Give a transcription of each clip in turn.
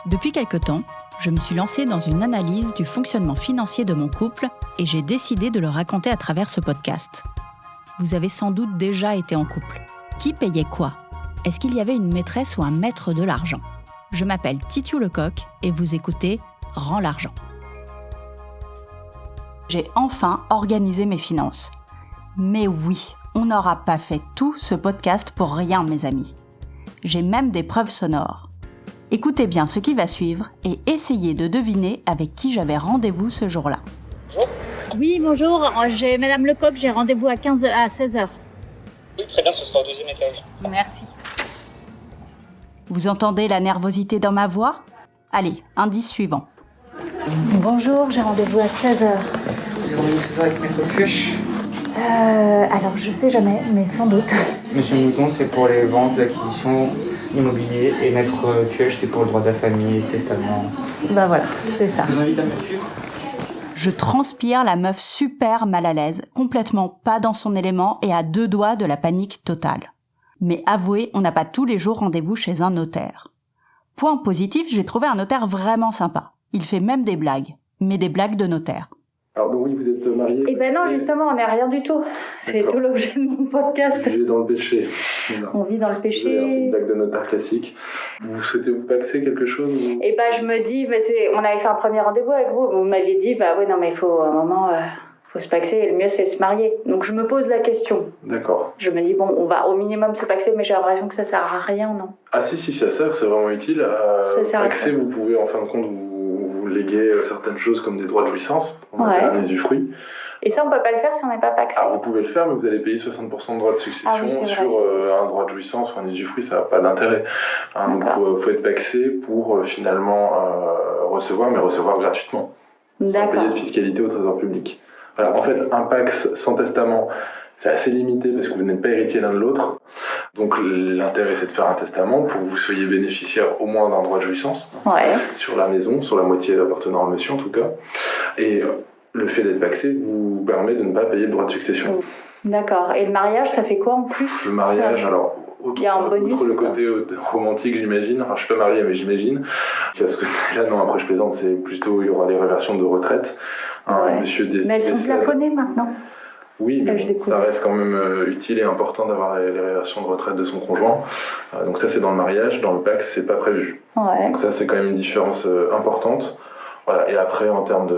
Depuis quelque temps, je me suis lancée dans une analyse du fonctionnement financier de mon couple et j'ai décidé de le raconter à travers ce podcast. Vous avez sans doute déjà été en couple. Qui payait quoi ? Est-ce qu'il y avait une maîtresse ou un maître de l'argent ? Je m'appelle Titiou Lecoq et vous écoutez Rends l'argent. J'ai enfin organisé mes finances. Mais oui, on n'aura pas fait tout ce podcast pour rien, mes amis. J'ai même des preuves sonores. Écoutez bien ce qui va suivre et essayez de deviner avec qui j'avais rendez-vous ce jour-là. Oui, bonjour, j'ai Madame Lecoq, j'ai rendez-vous à 16h. Oui, très bien, ce sera au 2e étage. Merci. Vous entendez la nervosité dans ma voix ? Allez, indice suivant. Bonjour, j'ai rendez-vous à 16h. Vous avez rendez-vous avec Maître Pioche ? Alors je sais jamais, mais sans doute. Monsieur Mouton, c'est pour les ventes, acquisitions, immobilier, et Maître Pioche, c'est pour le droit de la famille, testament. Bah voilà, c'est ça. Je vous invite à me suivre. Je transpire la meuf super mal à l'aise, complètement pas dans son élément et à 2 doigts de la panique totale. Mais avouez, on n'a pas tous les jours rendez-vous chez un notaire. Point positif, j'ai trouvé un notaire vraiment sympa. Il fait même des blagues, mais des blagues de notaire. Alors donc oui, vous êtes mariés. Eh ben non, justement, on n'est rien du tout. C'est D'accord. tout l'objet de mon podcast. Vous vivez dans le péché. Voilà. On vit dans le C'est une péché. blague de notaire classique. Vous souhaitez vous paxer quelque chose ou... Et ben je me dis, on avait fait un premier rendez-vous avec vous. Vous m'aviez dit, oui, non mais il faut un moment, faut se paxer. Et le mieux c'est de se marier. Donc je me pose la question. D'accord. Je me dis, on va au minimum se paxer, mais j'ai l'impression que ça sert à rien, non ? Ah si, ça sert, c'est vraiment utile. Ça sert à Paxer, vous pouvez en fin de compte vous léguer certaines choses comme des droits de jouissance, on appelle un usufruit. Et ça, on peut pas le faire si on n'est pas paxé. Alors vous pouvez le faire, mais vous allez payer 60% de droits de succession sur un droit de jouissance ou un usufruit, ça n'a pas d'intérêt. Donc il faut être paxé pour finalement recevoir, mais recevoir gratuitement, sans payer de fiscalité au trésor public. Voilà, en fait, un pax sans testament, c'est assez limité parce que vous n'êtes pas héritier l'un de l'autre. Donc l'intérêt, c'est de faire un testament pour que vous soyez bénéficiaire au moins d'un droit de jouissance sur la maison, sur la moitié appartenant à monsieur en tout cas. Et le fait d'être paxé vous permet de ne pas payer de droit de succession. D'accord. Et le mariage, ça fait quoi en plus ? Le mariage, alors, outre le côté romantique, j'imagine, alors je suis pas marié, mais j'imagine, qu'à ce côté-là, non, après je plaisante, c'est plutôt, il y aura les réversions de retraite. Monsieur mais elles sont plafonnées maintenant. Oui, mais ça reste quand même utile et important d'avoir les réversions de retraite de son conjoint. Donc ça, c'est dans le mariage. Dans le pax, c'est pas prévu. Donc ça, c'est quand même une différence importante. Voilà. Et après, en termes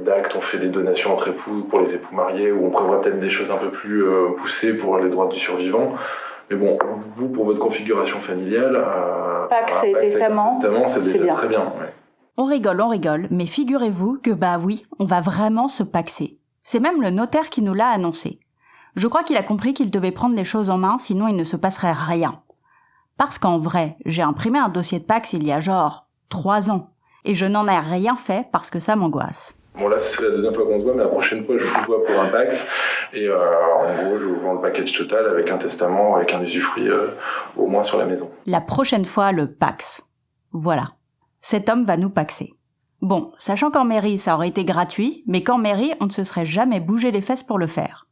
d'actes, on fait des donations entre époux pour les époux mariés, où on prévoit peut-être des choses un peu plus poussées pour les droits du survivant. Mais bon, vous, pour votre configuration familiale, pax et testament, c'est déjà bien. Très bien. Ouais. On rigole, mais figurez-vous que oui, on va vraiment se paxer. C'est même le notaire qui nous l'a annoncé. Je crois qu'il a compris qu'il devait prendre les choses en main, sinon il ne se passerait rien. Parce qu'en vrai, j'ai imprimé un dossier de pax il y a 3 ans. Et je n'en ai rien fait parce que ça m'angoisse. Bon là, c'est la deuxième fois qu'on se voit, mais la prochaine fois, je vous vois pour un pax. Et en gros, je vous vends le package total avec un testament, avec un usufruit au moins sur la maison. La prochaine fois, le pax. Voilà. Cet homme va nous paxer. Bon, sachant qu'en mairie, ça aurait été gratuit, mais qu'en mairie, on ne se serait jamais bougé les fesses pour le faire.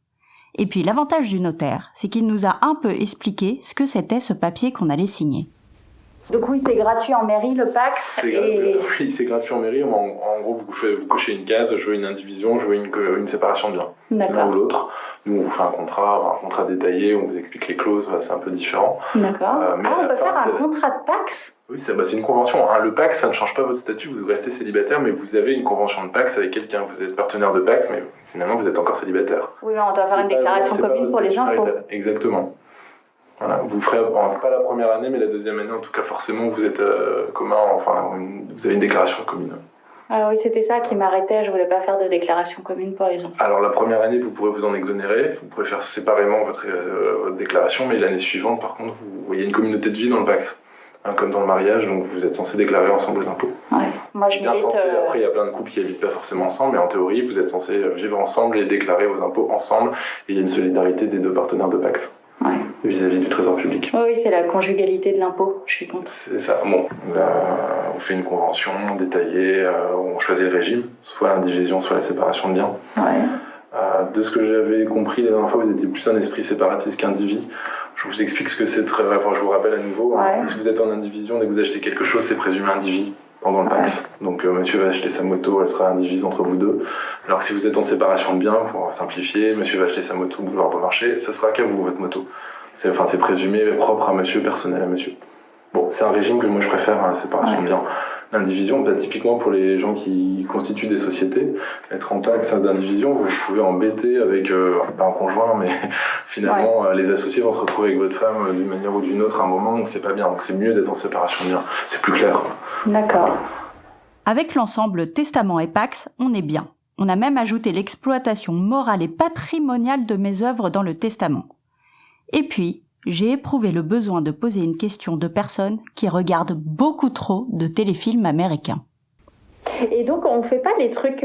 Et puis l'avantage du notaire, c'est qu'il nous a un peu expliqué ce que c'était ce papier qu'on allait signer. Donc oui, c'est gratuit en mairie, le pax. Oui, c'est gratuit en mairie. En gros, vous cochez une case, je veux une indivision, je veux une séparation de biens. L'un ou l'autre. Nous, on vous fait un contrat détaillé, on vous explique les clauses, c'est un peu différent. D'accord. On peut faire un contrat de pax ? Oui, c'est une convention. Le pax, ça ne change pas votre statut, vous restez célibataire, mais vous avez une convention de pax avec quelqu'un. Vous êtes partenaire de pax, mais finalement, vous êtes encore célibataire. Oui, mais on doit faire une déclaration commune pour les impôts. Exactement. Voilà, vous ferez pas la première année, mais la deuxième année, en tout cas, forcément, vous êtes commun, vous avez une déclaration commune. Ah oui, c'était ça qui m'arrêtait, je voulais pas faire de déclaration commune pour les enfants. Alors la première année, vous pourrez vous en exonérer, vous pourrez faire séparément votre déclaration, mais l'année suivante, par contre, vous voyez une communauté de vie dans le pax, comme dans le mariage, donc vous êtes censé déclarer ensemble les impôts. Ouais, moi je milite... Après, il y a plein de couples qui habitent pas forcément ensemble, mais en théorie, vous êtes censé vivre ensemble et déclarer vos impôts ensemble, et il y a une solidarité des deux partenaires de pax. Vis-à-vis du trésor public. Oui, c'est la conjugalité de l'impôt, je suis contre. C'est ça. Bon, on fait une convention détaillée où on choisit le régime, soit l'indivision, soit la séparation de biens. De ce que j'avais compris la dernière fois, vous étiez plus un esprit séparatiste qu'individu. Je vous explique ce que c'est très vrai. Je vous rappelle à nouveau, si vous êtes en indivision, dès que vous achetez quelque chose, c'est présumé individu pendant le Pax. Donc monsieur va acheter sa moto, elle sera indivise entre vous deux. Alors que si vous êtes en séparation de biens, pour simplifier, monsieur va acheter sa moto au boulevard Beaumarchais, ça sera qu'à vous, votre moto. C'est présumé propre à monsieur, personnel à monsieur. Bon, c'est un régime que moi je préfère, la séparation de biens. L'indivision, typiquement pour les gens qui constituent des sociétés, être en taxe d'indivision, vous pouvez embêter avec, pas un conjoint, mais finalement les associés vont se retrouver avec votre femme d'une manière ou d'une autre à un moment, donc c'est pas bien. Donc c'est mieux d'être en séparation de biens, c'est plus clair. D'accord. Avec l'ensemble testament et pax, on est bien. On a même ajouté l'exploitation morale et patrimoniale de mes œuvres dans le testament. Et puis, j'ai éprouvé le besoin de poser une question de personnes qui regardent beaucoup trop de téléfilms américains. Et donc, on ne fait pas les trucs...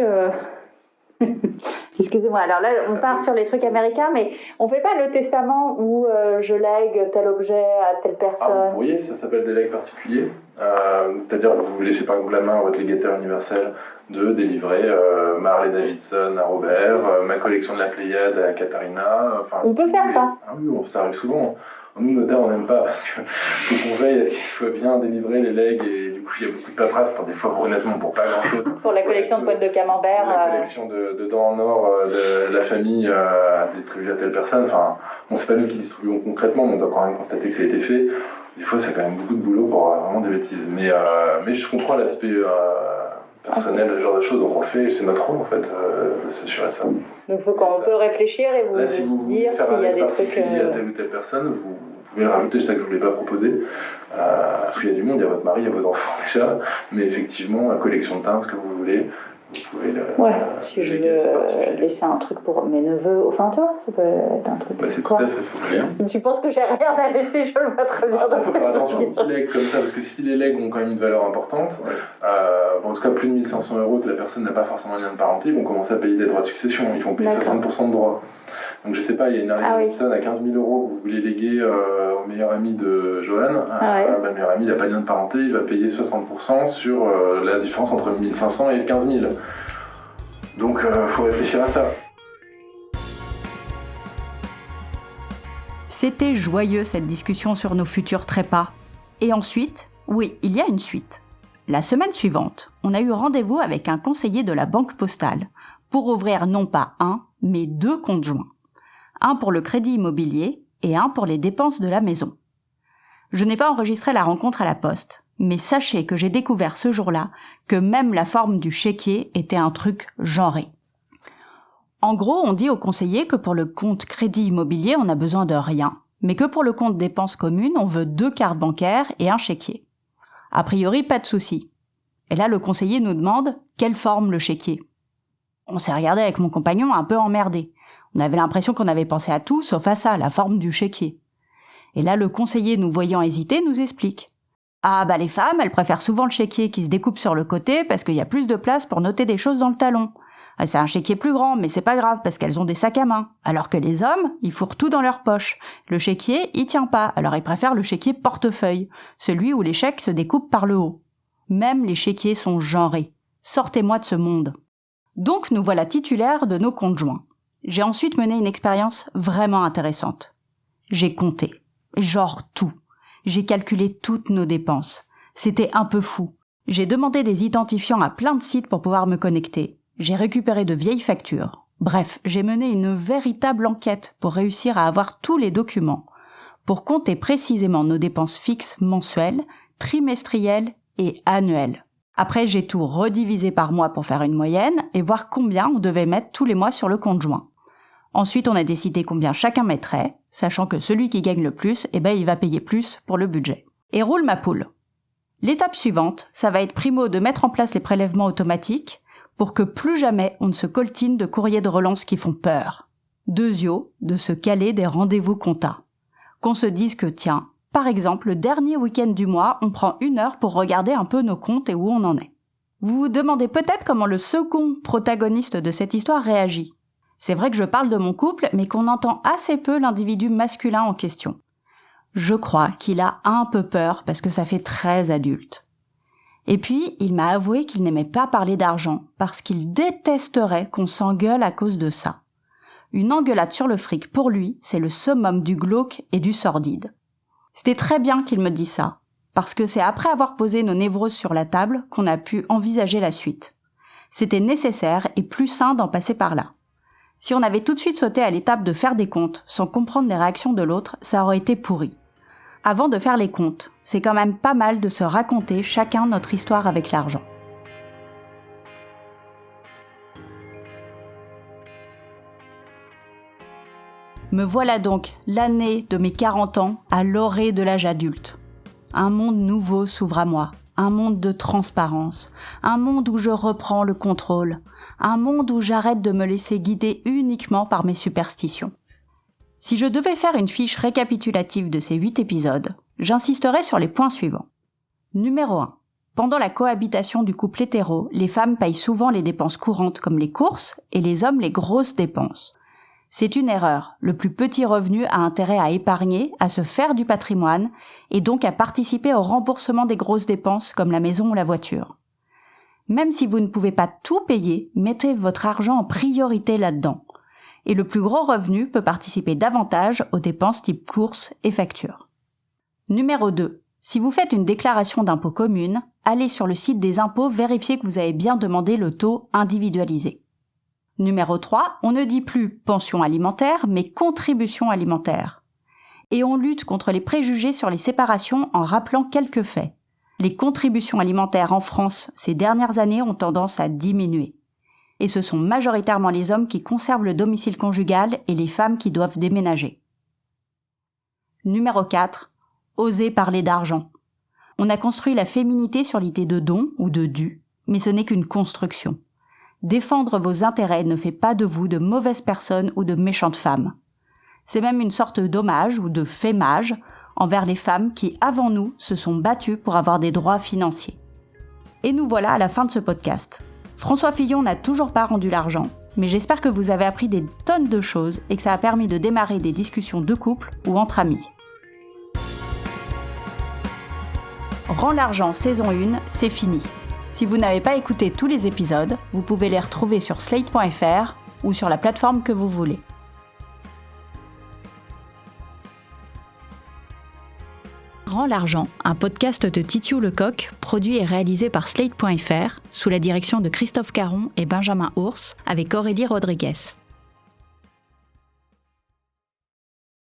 Excusez-moi, alors là, on part sur les trucs américains, mais on ne fait pas le testament où je lègue tel objet à telle personne. Vous voyez, ça s'appelle des legs particuliers. C'est-à-dire que vous laissez par exemple la main à votre légataire universel de délivrer ma Harley Davidson à Robert, ma collection de la Pléiade à Katharina. On peut faire ça. Ah oui, ça arrive souvent. Nous, notaires, on n'aime pas parce que faut qu'on veille à ce qu'il soit bien délivré les legs et du coup il y a beaucoup de paperasse pour des fois, honnêtement, pour pas grand-chose. Pour la collection de potes de camembert. La collection de dents en or de la famille à distribuer à telle personne. C'est pas nous qui distribuons concrètement, mais on doit quand même constater que ça a été fait. Des fois, c'est quand même beaucoup de boulot pour vraiment des bêtises. Mais je comprends l'aspect personnel, ce genre de choses, donc on le fait, c'est notre rôle en fait, de s'assurer ça. Donc on peut réfléchir et vous dire s'il y a des trucs... à telle ou telle personne, vous pouvez le rajouter, c'est ça que je ne voulais pas proposer. Parce qu'il y a du monde, il y a votre mari, il y a vos enfants déjà, mais effectivement, la collection de timbres, ce que vous voulez, vous pouvez le... si je veux laisser un truc pour mes neveux, enfin tu vois, ça peut être un truc... c'est tout à fait bien. Tu penses que j'ai rien à laisser, je le vois très bien. Il faut faire attention aux petits legs comme ça, parce que si les legs ont quand même une valeur importante, en tout cas plus de 1 500 € que la personne n'a pas forcément un lien de parenté, ils vont commencer à payer des droits de succession, ils vont payer 60% de droits. Donc je sais pas, il y a une personne à 15 000 € que vous voulez léguer au meilleur ami de Johan, le meilleur ami il n'a pas de lien de parenté, il va payer 60% sur la différence entre 1 500 et 15 000. Donc faut réfléchir à ça. C'était joyeux cette discussion sur nos futurs trépas. Et ensuite, oui, il y a une suite. La semaine suivante, on a eu rendez-vous avec un conseiller de la Banque Postale pour ouvrir non pas un, mais 2 comptes joints. Un pour le crédit immobilier et un pour les dépenses de la maison. Je n'ai pas enregistré la rencontre à la poste, mais sachez que j'ai découvert ce jour-là que même la forme du chéquier était un truc genré. En gros, on dit au conseiller que pour le compte crédit immobilier, on n'a besoin de rien, mais que pour le compte dépenses communes, on veut 2 cartes bancaires et un chéquier. A priori, pas de souci. Et là, le conseiller nous demande quelle forme le chéquier. On s'est regardé avec mon compagnon un peu emmerdé. On avait l'impression qu'on avait pensé à tout, sauf à ça, la forme du chéquier. Et là, le conseiller, nous voyant hésiter, nous explique. Ah les femmes, elles préfèrent souvent le chéquier qui se découpe sur le côté parce qu'il y a plus de place pour noter des choses dans le talon. C'est un chéquier plus grand, mais c'est pas grave parce qu'elles ont des sacs à main. Alors que les hommes, ils fourrent tout dans leur poche. Le chéquier, il tient pas, alors ils préfèrent le chéquier portefeuille, celui où les chèques se découpent par le haut. Même les chéquiers sont genrés. Sortez-moi de ce monde. Donc nous voilà titulaires de nos comptes joints. J'ai ensuite mené une expérience vraiment intéressante. J'ai compté. Genre tout. J'ai calculé toutes nos dépenses. C'était un peu fou. J'ai demandé des identifiants à plein de sites pour pouvoir me connecter. J'ai récupéré de vieilles factures. Bref, j'ai mené une véritable enquête pour réussir à avoir tous les documents, pour compter précisément nos dépenses fixes mensuelles, trimestrielles et annuelles. Après, j'ai tout redivisé par mois pour faire une moyenne et voir combien on devait mettre tous les mois sur le compte joint. Ensuite, on a décidé combien chacun mettrait, sachant que celui qui gagne le plus, il va payer plus pour le budget. Et roule ma poule. L'étape suivante, ça va être primo de mettre en place les prélèvements automatiques pour que plus jamais on ne se coltine de courriers de relance qui font peur. Deuxio, de se caler des rendez-vous compta. Qu'on se dise que tiens, par exemple, le dernier week-end du mois, on prend 1 heure pour regarder un peu nos comptes et où on en est. Vous vous demandez peut-être comment le second protagoniste de cette histoire réagit. C'est vrai que je parle de mon couple, mais qu'on entend assez peu l'individu masculin en question. Je crois qu'il a un peu peur parce que ça fait très adulte. Et puis, il m'a avoué qu'il n'aimait pas parler d'argent, parce qu'il détesterait qu'on s'engueule à cause de ça. Une engueulade sur le fric, pour lui, c'est le summum du glauque et du sordide. C'était très bien qu'il me dise ça, parce que c'est après avoir posé nos névroses sur la table qu'on a pu envisager la suite. C'était nécessaire et plus sain d'en passer par là. Si on avait tout de suite sauté à l'étape de faire des comptes sans comprendre les réactions de l'autre, ça aurait été pourri. Avant de faire les comptes, c'est quand même pas mal de se raconter chacun notre histoire avec l'argent. Me voilà donc, l'année de mes 40 ans, à l'orée de l'âge adulte. Un monde nouveau s'ouvre à moi, un monde de transparence, un monde où je reprends le contrôle, un monde où j'arrête de me laisser guider uniquement par mes superstitions. Si je devais faire une fiche récapitulative de ces 8 épisodes, j'insisterais sur les points suivants. Numéro 1. Pendant la cohabitation du couple hétéro, les femmes payent souvent les dépenses courantes comme les courses et les hommes les grosses dépenses. C'est une erreur. Le plus petit revenu a intérêt à épargner, à se faire du patrimoine et donc à participer au remboursement des grosses dépenses comme la maison ou la voiture. Même si vous ne pouvez pas tout payer, mettez votre argent en priorité là-dedans. Et le plus gros revenu peut participer davantage aux dépenses type courses et factures. Numéro 2. Si vous faites une déclaration d'impôt commune, allez sur le site des impôts vérifier que vous avez bien demandé le taux individualisé. Numéro 3, on ne dit plus pension alimentaire, mais contribution alimentaire. Et on lutte contre les préjugés sur les séparations en rappelant quelques faits. Les contributions alimentaires en France ces dernières années ont tendance à diminuer. Et ce sont majoritairement les hommes qui conservent le domicile conjugal et les femmes qui doivent déménager. Numéro 4, osez parler d'argent. On a construit la féminité sur l'idée de don ou de dû, mais ce n'est qu'une construction. Défendre vos intérêts ne fait pas de vous de mauvaises personnes ou de méchantes femmes. C'est même une sorte d'hommage ou de fémage envers les femmes qui, avant nous, se sont battues pour avoir des droits financiers. Et nous voilà à la fin de ce podcast. François Fillon n'a toujours pas rendu l'argent, mais j'espère que vous avez appris des tonnes de choses et que ça a permis de démarrer des discussions de couple ou entre amis. Rends l'argent saison 1, c'est fini. Si vous n'avez pas écouté tous les épisodes, vous pouvez les retrouver sur slate.fr ou sur la plateforme que vous voulez. Rends l'argent, un podcast de Titiou Lecoq, produit et réalisé par slate.fr, sous la direction de Christophe Caron et Benjamin Ours, avec Aurélie Rodriguez.